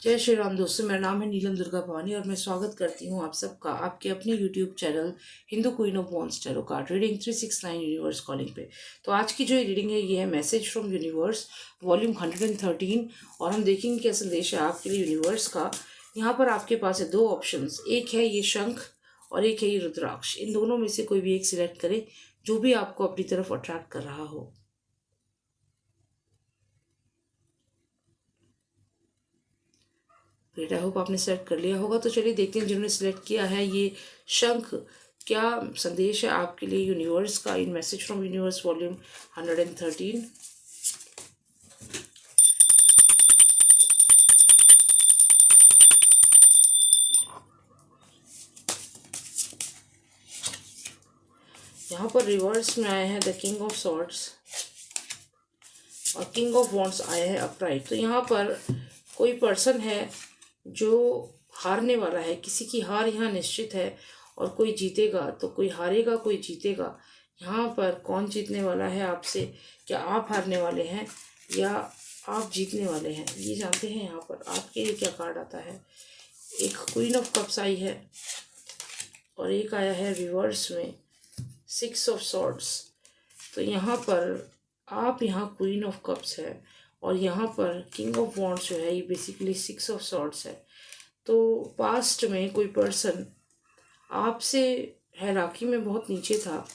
जय श्री राम दोस्तों, मेरा नाम है नीलम दुर्गा भवानी और मैं स्वागत करती हूँ आप सबका आपके अपने YouTube channel Hindu queen of wands tarot card reading 369 universe calling पे। तो आज की जो रीडिंग है ये है मैसेज फ्रॉम यूनिवर्स वॉल्यूम 113 और हम देखेंगे क्या संदेश है आपके लिए यूनिवर्स का। यहाँ पर आपके पास है दो ऑप्शंस, एक है ये शंख और एक है ये रुद्राक्ष। इन दोनों में से कोई भी एक सिलेक्ट करें जो भी आपको अपनी तरफ अट्रैक्ट कर रहा हो। ग्रेट, आई होप आपने सेलेक्ट कर लिया होगा। तो चलिए देखते हैं जिन्होंने सेलेक्ट किया है ये शंख, क्या संदेश है आपके लिए यूनिवर्स का इन मैसेज फ्रॉम यूनिवर्स वॉल्यूम 113। यहाँ पर रिवर्स में आया है द किंग ऑफ सॉर्ड्स और किंग ऑफ वॉन्ड्स आया है अपराइट। तो यहाँ पर कोई पर्सन है जो हारने वाला है, किसी की हार यहाँ निश्चित है और कोई जीतेगा। तो कोई हारेगा कोई जीतेगा। यहाँ पर कौन जीतने वाला है आपसे, क्या आप हारने वाले हैं या आप जीतने वाले हैं, ये जानते हैं। यहाँ पर आपके लिए क्या कार्ड आता है, एक क्वीन ऑफ कप्स आई है और एक आया है रिवर्स में 6 ऑफ सॉर्ड्स। तो यहाँ पर आप यहाँ क्वीन ऑफ कप्स है और यहाँ पर किंग ऑफ वॉन्ड्स जो है ये बेसिकली 6 ऑफ सॉर्ड्स है। तो पास्ट में कोई पर्सन आपसे हायरार्की में बहुत नीचे था,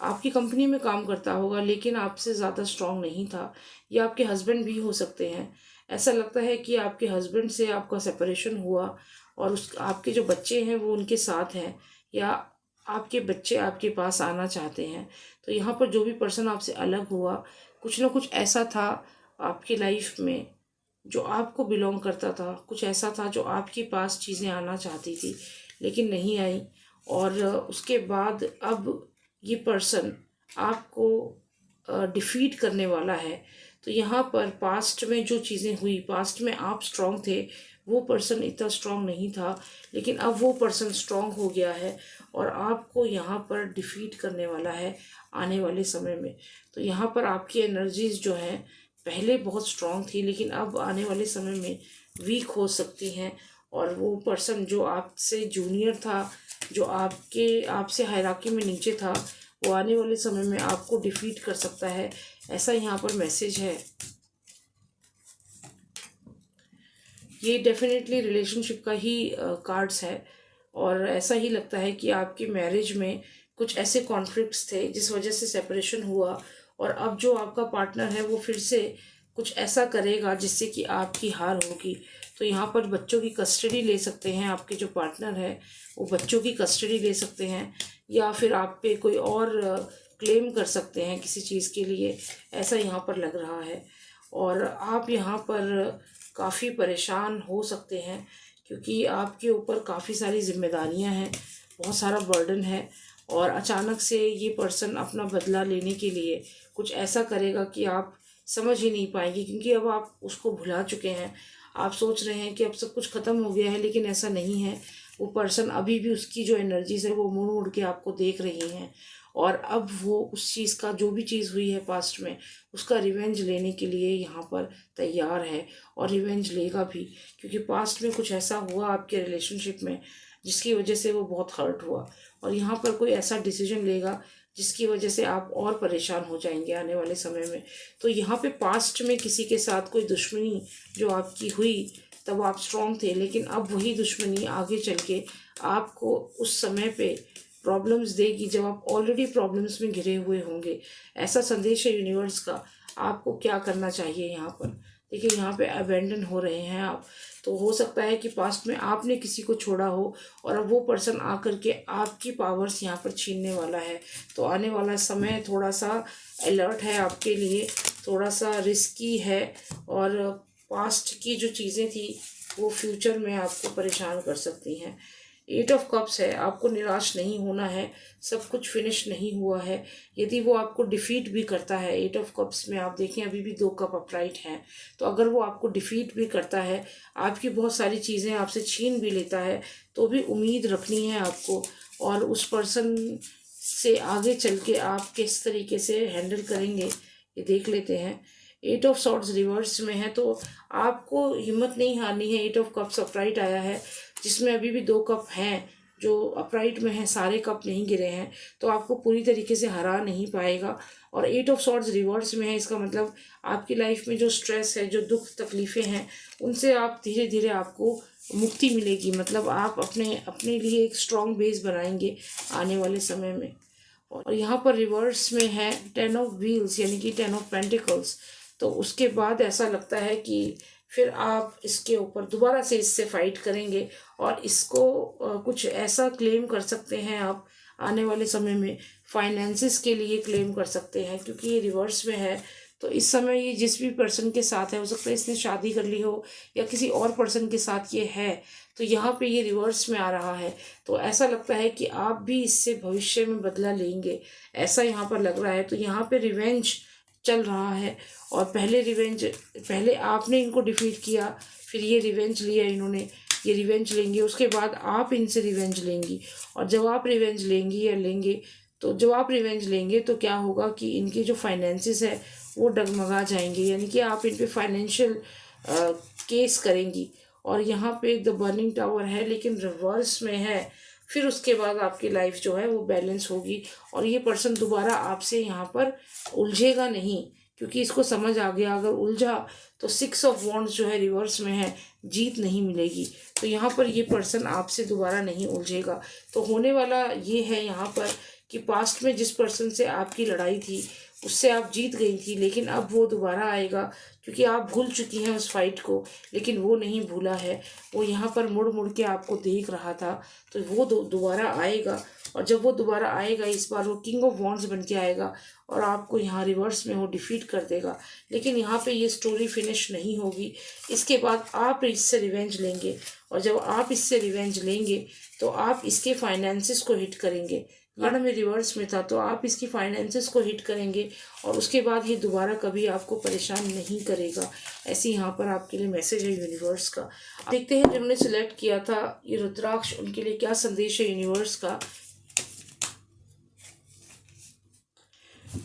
आपकी कंपनी में काम करता होगा लेकिन आपसे ज़्यादा स्ट्रांग नहीं था, या आपके हस्बैंड भी हो सकते हैं। ऐसा लगता है कि आपके हस्बैंड से आपका सेपरेशन हुआ और आपके जो बच्चे हैं वो उनके साथ हैं, या आपके बच्चे आपके पास आना चाहते हैं। तो यहाँ पर जो भी पर्सन आपसे अलग हुआ, कुछ ना कुछ ऐसा था आपकी लाइफ में जो आपको बिलोंग करता था, कुछ ऐसा था जो आपके पास चीज़ें आना चाहती थी लेकिन नहीं आई। और उसके बाद अब ये पर्सन आपको डिफीट करने वाला है। तो यहाँ पर पास्ट में जो चीज़ें हुई, पास्ट में आप स्ट्रांग थे, वो पर्सन इतना स्ट्रांग नहीं था, लेकिन अब वो पर्सन स्ट्रांग हो गया है और आपको यहाँ पर डिफीट करने वाला है आने वाले समय में। तो यहाँ पर आपकी एनर्जीज जो हैं पहले बहुत स्ट्रांग थी लेकिन अब आने वाले समय में वीक हो सकती हैं। और वो पर्सन जो आपसे जूनियर था, जो आपसे हायरार्की में नीचे था, वो आने वाले समय में आपको डिफीट कर सकता है, ऐसा यहाँ पर मैसेज है। ये डेफिनेटली रिलेशनशिप का ही कार्ड्स है और ऐसा ही लगता है कि आपकी मैरिज में कुछ ऐसे कॉन्फ्लिक्ट्स थे जिस वजह से सेपरेशन हुआ और अब जो आपका पार्टनर है वो फिर से कुछ ऐसा करेगा जिससे कि आपकी हार होगी। तो यहाँ पर बच्चों की कस्टडी ले सकते हैं, आपके जो पार्टनर है वो बच्चों की कस्टडी ले सकते हैं, या फिर आप पे कोई और क्लेम कर सकते हैं किसी चीज़ के लिए, ऐसा यहाँ पर लग रहा है। और आप यहाँ पर काफ़ी परेशान हो सकते हैं क्योंकि आपके ऊपर काफ़ी सारी जिम्मेदारियाँ हैं, बहुत सारा बर्डन है और अचानक से ये पर्सन अपना बदला लेने के लिए कुछ ऐसा करेगा कि आप समझ ही नहीं पाएंगे, क्योंकि अब आप उसको भुला चुके हैं। आप सोच रहे हैं कि अब सब कुछ ख़त्म हो गया है, लेकिन ऐसा नहीं है। वो पर्सन अभी भी उसकी जो एनर्जीज है वो मुड़ मुड़ के आपको देख रही हैं और अब वो उस चीज़ का, जो भी चीज़ हुई है पास्ट में, उसका रिवेंज लेने के लिए यहाँ पर तैयार है और रिवेंज लेगा भी, क्योंकि पास्ट में कुछ ऐसा हुआ आपके रिलेशनशिप में जिसकी वजह से वो बहुत हर्ट हुआ और यहाँ पर कोई ऐसा डिसीजन लेगा जिसकी वजह से आप और परेशान हो जाएंगे आने वाले समय में। तो यहाँ पे पास्ट में किसी के साथ कोई दुश्मनी जो आपकी हुई, तब आप स्ट्रांग थे, लेकिन अब वही दुश्मनी आगे चल के आपको उस समय पे प्रॉब्लम्स देगी जब आप ऑलरेडी प्रॉब्लम्स में घिरे हुए होंगे। ऐसा संदेश है यूनिवर्स का। आपको क्या करना चाहिए यहाँ पर, देखिए यहाँ पे अबेंडन हो रहे हैं आप। तो हो सकता है कि पास्ट में आपने किसी को छोड़ा हो और अब वो पर्सन आकर के आपकी पावर्स यहाँ पर छीनने वाला है। तो आने वाला समय थोड़ा सा अलर्ट है आपके लिए, थोड़ा सा रिस्की है और पास्ट की जो चीज़ें थी वो फ्यूचर में आपको परेशान कर सकती हैं। 8 ऑफ कप्स है, आपको निराश नहीं होना है, सब कुछ फिनिश नहीं हुआ है। यदि वो आपको डिफीट भी करता है, 8 ऑफ कप्स में आप देखें अभी भी 2 कप अपराइट हैं, तो अगर वो आपको डिफीट भी करता है, आपकी बहुत सारी चीज़ें आपसे छीन भी लेता है, तो भी उम्मीद रखनी है आपको। और उस पर्सन से आगे चल के आप किस तरीके से हैंडल करेंगे ये देख लेते हैं। एट ऑफ सॉर्ड्स रिवर्स में है, तो आपको हिम्मत नहीं हारनी है। एट ऑफ कप्स अपराइट आया है, जिसमें अभी भी 2 कप हैं जो अपराइट में हैं, सारे कप नहीं गिरे हैं, तो आपको पूरी तरीके से हरा नहीं पाएगा। और एट ऑफ सॉर्ड्स रिवर्स में है, इसका मतलब आपकी लाइफ में जो स्ट्रेस है, जो दुख तकलीफ़ें हैं, उनसे आप धीरे धीरे आपको मुक्ति मिलेगी। मतलब आप अपने अपने लिए एक स्ट्रॉन्ग बेस बनाएंगे आने वाले समय में। और यहाँ पर रिवर्स में है 10 ऑफ व्हील्स, यानी कि 10 ऑफ पेंटिकल्स। तो उसके बाद ऐसा लगता है कि फिर आप इसके ऊपर दोबारा से इससे फाइट करेंगे और इसको कुछ ऐसा क्लेम कर सकते हैं आप आने वाले समय में। फाइनेंसिस के लिए क्लेम कर सकते हैं, क्योंकि ये रिवर्स में है। तो इस समय ये जिस भी पर्सन के साथ है, हो सकता है इसने शादी कर ली हो या किसी और पर्सन के साथ ये है, तो यहाँ पे ये रिवर्स में आ रहा है। तो ऐसा लगता है कि आप भी इससे भविष्य में बदला लेंगे, ऐसा यहाँ पर लग रहा है। तो यहाँ पे रिवेंज चल रहा है, और पहले आपने इनको डिफीट किया, फिर ये रिवेंज लिया इन्होंने, ये रिवेंज लेंगे, उसके बाद आप इनसे रिवेंज लेंगी। और जब आप रिवेंज लेंगी या लेंगे, तो जब आप रिवेंज लेंगे तो क्या होगा कि इनके जो फाइनेंसिस है वो डगमगा जाएंगे, यानी कि आप इन पे फाइनेंशियल केस करेंगी। और यहाँ पे द बर्निंग टावर है, लेकिन रिवर्स में है। फिर उसके बाद आपकी लाइफ जो है वो बैलेंस होगी, और ये पर्सन दोबारा आपसे यहाँ पर उलझेगा नहीं, क्योंकि इसको समझ आ गया अगर उलझा तो 6 ऑफ वॉन्ड्स जो है रिवर्स में है, जीत नहीं मिलेगी। तो यहाँ पर ये पर्सन आपसे दोबारा नहीं उलझेगा। तो होने वाला ये है यहाँ पर कि पास्ट में जिस पर्सन से आपकी लड़ाई थी उससे आप जीत गई थी, लेकिन अब वो दोबारा आएगा, क्योंकि आप भूल चुकी हैं उस फाइट को, लेकिन वो नहीं भूला है। वो यहाँ पर मुड़ मुड़ के आपको देख रहा था, तो वो दोबारा आएगा। और जब वो दोबारा आएगा, इस बार वो किंग ऑफ वॉन्ड्स बन के आएगा और आपको यहाँ रिवर्स में वो डिफीट कर देगा। लेकिन यहाँ पे ये स्टोरी फिनिश नहीं होगी, इसके बाद आप इससे रिवेंज लेंगे, और जब आप इससे रिवेंज लेंगे तो आप इसके फाइनेंसिस को हिट करेंगे। कार्ड में रिवर्स में था, तो आप इसकी फाइनेंसिस को हिट करेंगे, और उसके बाद ये दोबारा कभी आपको परेशान नहीं करेगा। ऐसी यहाँ पर आपके लिए मैसेज है यूनिवर्स का। देखते हैं जिन्होंने सिलेक्ट किया था ये रुद्राक्ष, उनके लिए क्या संदेश है यूनिवर्स का।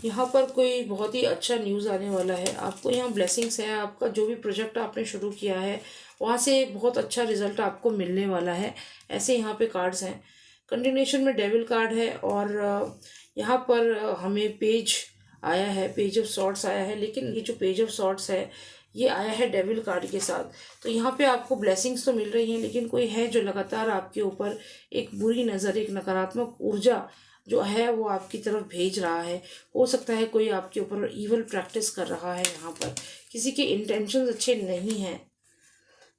यहाँ पर कोई बहुत ही अच्छा न्यूज़ आने वाला है आपको, यहाँ ब्लेसिंग्स है। आपका जो भी प्रोजेक्ट आपने शुरू किया है वहाँ से बहुत अच्छा रिजल्ट आपको मिलने वाला है, ऐसे यहाँ पे कार्ड्स हैं। कंटिन्यूशन में डेविल कार्ड है, और यहाँ पर हमें पेज आया है, पेज ऑफ सॉर्ड्स आया है, लेकिन ये जो पेज ऑफ सॉर्ड्स है ये आया है डेविल कार्ड के साथ। तो यहाँ पे आपको ब्लेसिंग्स तो मिल रही हैं, लेकिन कोई है जो लगातार आपके ऊपर एक बुरी नज़र, एक नकारात्मक ऊर्जा जो है वो आपकी तरफ भेज रहा है। हो सकता है कोई आपके ऊपर ईवल प्रैक्टिस कर रहा है, यहाँ पर किसी के इंटेंशंस अच्छे नहीं हैं।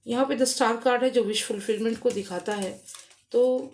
यहाँ पे द स्टार कार्ड है जो विश फुलफिलमेंट को दिखाता है। तो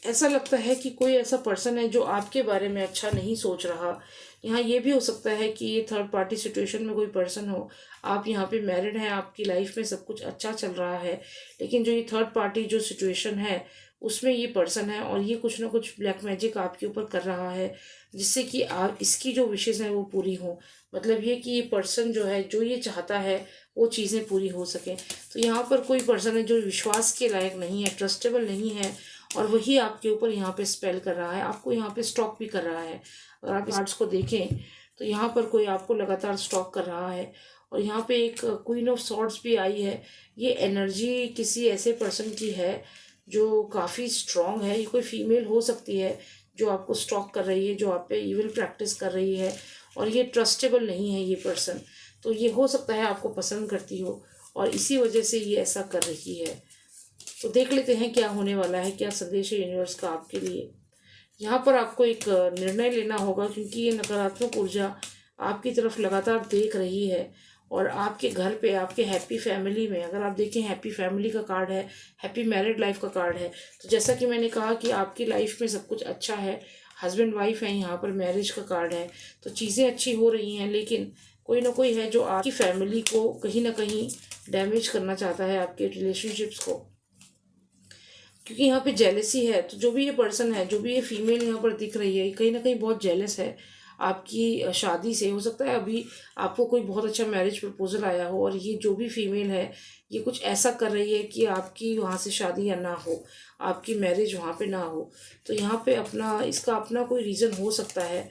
ऐसा लगता है कि कोई ऐसा पर्सन है जो आपके बारे में अच्छा नहीं सोच रहा। यहाँ ये भी हो सकता है कि ये थर्ड पार्टी सिचुएशन में कोई पर्सन हो। आप यहाँ पे मैरिड हैं, आपकी लाइफ में सब कुछ अच्छा चल रहा है, लेकिन जो ये थर्ड पार्टी जो सिचुएशन है उसमें ये पर्सन है, और ये कुछ ना कुछ ब्लैक मैजिक आपके ऊपर कर रहा है, जिससे कि आप इसकी जो विशेष हैं वो पूरी हों। मतलब ये कि ये पर्सन जो है, जो ये चाहता है वो चीज़ें पूरी हो सकें। तो यहाँ पर कोई पर्सन है जो विश्वास के लायक नहीं है, ट्रस्टेबल नहीं है, और वही आपके ऊपर यहाँ पे स्पेल कर रहा है, आपको यहाँ पे स्टॉक भी कर रहा है। अगर आप कार्ड्स को देखें तो यहाँ पर कोई आपको लगातार स्टॉक कर रहा है। और यहाँ पे एक क्वीन ऑफ सॉर्ड्स भी आई है। ये एनर्जी किसी ऐसे पर्सन की है जो काफ़ी स्ट्रॉन्ग है। ये कोई फीमेल हो सकती है जो आपको स्टॉक कर रही है, जो आप पे इविल प्रैक्टिस कर रही है, और ये ट्रस्टेबल नहीं है ये पर्सन। तो ये हो सकता है आपको पसंद करती हो, और इसी वजह से ये ऐसा कर रही है। तो देख लेते हैं क्या होने वाला है, क्या संदेश है यूनिवर्स का आपके लिए। यहाँ पर आपको एक निर्णय लेना होगा, क्योंकि ये नकारात्मक ऊर्जा आपकी तरफ लगातार देख रही है, और आपके घर पे, आपके हैप्पी फैमिली में, अगर आप देखें हैप्पी फैमिली का कार्ड है, हैप्पी मैरिड लाइफ का कार्ड है। तो जैसा कि मैंने कहा कि आपकी लाइफ में सब कुछ अच्छा है, हस्बैंड वाइफ है, यहाँ पर मैरिज का कार्ड है, तो चीज़ें अच्छी हो रही हैं। लेकिन कोई ना कोई है जो आपकी फैमिली को कहीं ना कहीं डैमेज करना चाहता है, आपके रिलेशनशिप्स को, क्योंकि यहाँ पे जेलसी है। तो जो भी ये पर्सन है, जो भी ये फीमेल यहाँ पर दिख रही है, कहीं ना कहीं बहुत जेलस है आपकी शादी से। हो सकता है अभी आपको कोई बहुत अच्छा मैरिज प्रपोजल आया हो, और ये जो भी फीमेल है ये कुछ ऐसा कर रही है कि आपकी वहाँ से शादी या ना हो, आपकी मैरिज वहाँ पे ना हो। तो यहाँ पे इसका अपना कोई रीज़न हो सकता है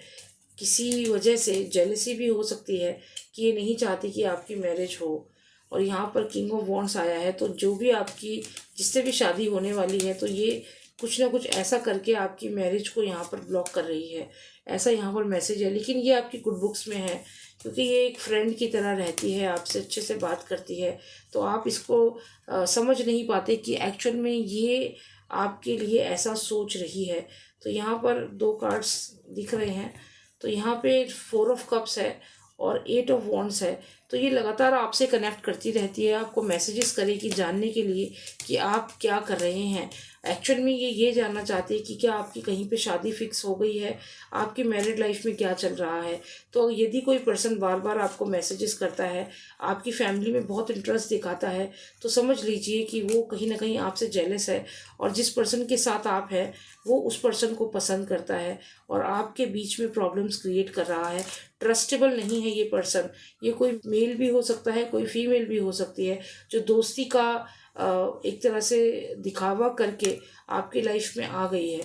किसी वजह से जेलसी भी हो सकती है कि ये नहीं चाहती कि आपकी मैरिज हो। और यहाँ पर किंग ऑफ वॉन्ड्स आया है, तो जो भी आपकी जिससे भी शादी होने वाली है, तो ये कुछ ना कुछ ऐसा करके आपकी मैरिज को यहाँ पर ब्लॉक कर रही है, ऐसा यहाँ पर मैसेज है। लेकिन ये आपकी गुड बुक्स में है, क्योंकि ये एक फ्रेंड की तरह रहती है, आपसे अच्छे से बात करती है, तो आप इसको समझ नहीं पाते कि एक्चुअल में ये आपके लिए ऐसा सोच रही है। तो यहाँ पर दो कार्ड्स दिख रहे हैं, तो यहाँ पे 4 ऑफ कप्स है और 8 ऑफ वॉन्ड्स है। तो ये लगातार आपसे कनेक्ट करती रहती है, आपको मैसेजेस करेगी जानने के लिए कि आप क्या कर रहे हैं। एक्चुअल में ये जानना चाहती है कि क्या आपकी कहीं पे शादी फिक्स हो गई है, आपकी मैरिड लाइफ में क्या चल रहा है। तो यदि कोई पर्सन बार बार आपको मैसेजेस करता है, आपकी फैमिली में बहुत इंटरेस्ट दिखाता है, तो समझ लीजिए कि वो कहीं ना कहीं आपसे जेलस है, और जिस पर्सन के साथ आप हैं वो उस पर्सन को पसंद करता है और आपके बीच में प्रॉब्लम्स क्रिएट कर रहा है। ट्रस्टेबल नहीं है ये पर्सन। ये कोई मेल भी हो सकता है, कोई फीमेल भी हो सकती है, जो दोस्ती का एक तरह से दिखावा करके आपकी लाइफ में आ गई है।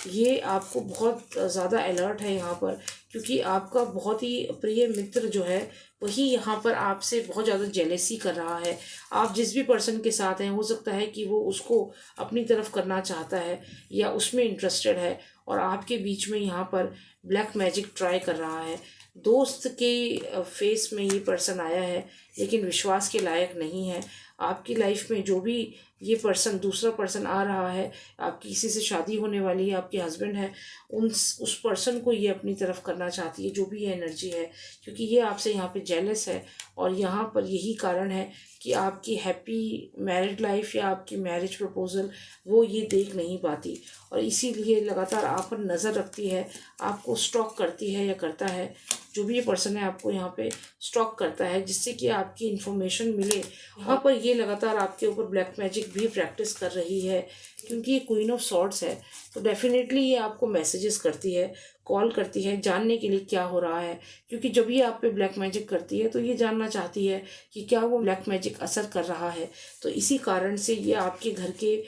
ये आपको बहुत ज़्यादा अलर्ट है यहाँ पर, क्योंकि आपका बहुत ही प्रिय मित्र जो है वही यहाँ पर आपसे बहुत ज़्यादा जेलेसी कर रहा है। आप जिस भी पर्सन के साथ हैं, हो सकता है कि वो उसको अपनी तरफ करना चाहता है या उसमें इंटरेस्टेड है, और आपके बीच में यहाँ पर ब्लैक मैजिक ट्राई कर रहा है। दोस्त के फेस में ये पर्सन आया है, लेकिन विश्वास के लायक नहीं है। आपकी लाइफ में जो भी ये पर्सन, दूसरा पर्सन आ रहा है, आपकी किसी से शादी होने वाली है, आपके हस्बैंड है, उस पर्सन को ये अपनी तरफ करना चाहती है, जो भी ये एनर्जी है, क्योंकि ये आपसे यहाँ पे जेलस है। और यहाँ पर यही कारण है कि आपकी हैप्पी मैरिड लाइफ या आपकी मैरिज प्रपोजल वो ये देख नहीं पाती, और इसीलिए लगातार आप पर नज़र रखती है, आपको स्टॉक करती है या करता है। जो भी ये पर्सन है आपको यहाँ पे स्टॉक करता है, जिससे कि आपकी इन्फॉर्मेशन मिले। वहाँ पर ये लगातार आपके ऊपर ब्लैक मैजिक भी प्रैक्टिस कर रही है, क्योंकि ये क्वीन ऑफ सॉर्ड्स है। तो डेफिनेटली ये आपको मैसेजेस करती है, कॉल करती है जानने के लिए क्या हो रहा है, क्योंकि जब ये आप पे ब्लैक मैजिक करती है तो ये जानना चाहती है कि क्या वो ब्लैक मैजिक असर कर रहा है। तो इसी कारण से ये आपके घर के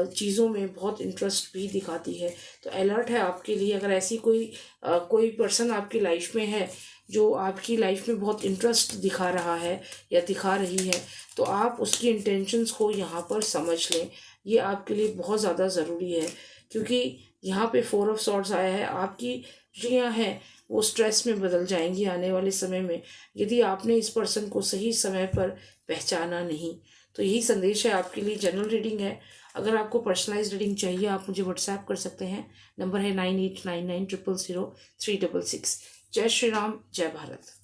चीज़ों में बहुत इंटरेस्ट भी दिखाती है। तो अलर्ट है आपके लिए, अगर ऐसी कोई पर्सन आपकी लाइफ में है जो आपकी लाइफ में बहुत इंटरेस्ट दिखा रहा है या दिखा रही है, तो आप उसकी इंटेंशंस को यहाँ पर समझ लें। ये आपके लिए बहुत ज़्यादा ज़रूरी है, क्योंकि यहाँ पे 4 ऑफ सॉर्ड्स आया है। आपकी जो हैं वो स्ट्रेस में बदल जाएंगी आने वाले समय में, यदि आपने इस पर्सन को सही समय पर पहचाना नहीं। तो यही संदेश है आपके लिए। जनरल रीडिंग है। अगर आपको पर्सनलाइज रीडिंग चाहिए, आप मुझे व्हाट्सएप कर सकते हैं। नंबर है 9899000366। जय श्री राम, जय भारत।